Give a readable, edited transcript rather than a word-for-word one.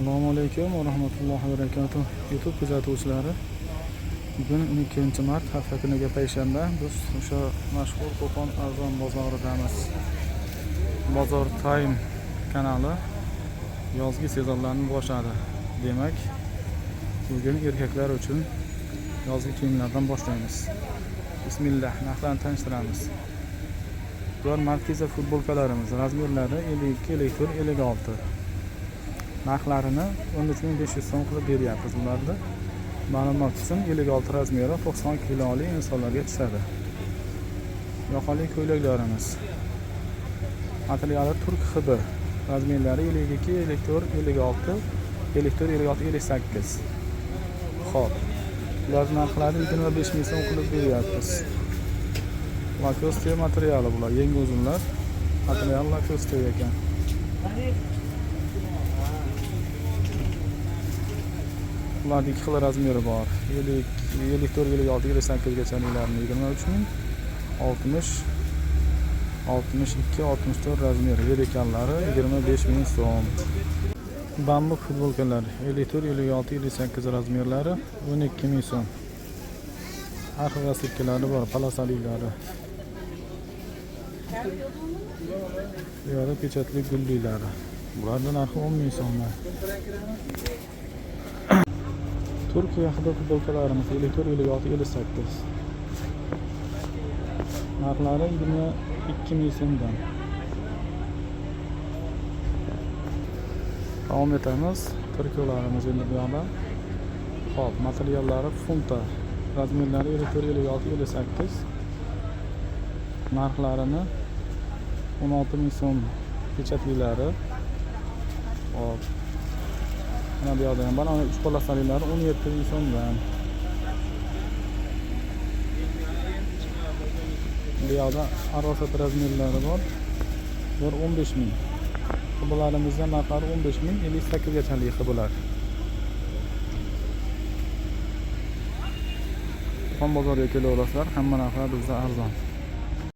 Assalomu alaykum va rahmatullohi va barakatuh. YouTube kuzatuvchilari, bugun 12-mart, hafta kuniga payshanba. Biz o'sha mashhur Qo'qon arzon bozoridamiz. Bozor Time kanali yozgi sezonlarni boshladi. Demak, bugun erkaklar uchun yozgi kiyimlardan boshlaymiz. Bismillah, narxlarni tanishtiramiz. Bular markiza futbolkalarimiz. Razmerlari 52, 56. Narxlarini 13500 so'm qilib beryapmiz bularni. Ma'lumot uchun 56 razmeri 90 kiloli insonlarga tushadi. Yoqali ko'ylaklarimiz. Materiali turk hidi. Razmerlari 52, 54, 56, 54, 56, 58. Xo'p. Bular narxlari 25000 so'm qilib beryapmiz. Lacoste materiali bular, yangi uzunlar. Material Lacoste ekan. Bularning ikki xil razmeri bor. 54, 56, 58 gachaliklarni 23000, 60, 62, 64 razmeri ekanlari 25000 so'm. Bambuk futbolkalar 54, 56, 58 razmerlari 12000 so'm. Har xil rasmlari bor, palasaliklari. Bu yerda pechatli gulliklari. Bularning narxi 10000 so'mdan. Turkiya hidi futbolkalarimiz 54, 56, 58. Narxlari 22000 so'mdan. Davom etamiz. Turkiyalarimiz endi bu yoqda. Xo'p, materiallari funta. Razmerlari 54, 56, 58. Narxlarini 16000 so'm pechatlilari. Hop. Mana bu yoqda ham bor. 3 polasalilari 17000 so'mdan. Bu yoqda arosat razmerlari bor. Bular 15000. Hibolarimizda narxlari 15000, 58 gachalik hibolar. Qo'qon bozoriga kelaverasizlar, hamma narxlar bizda arzon.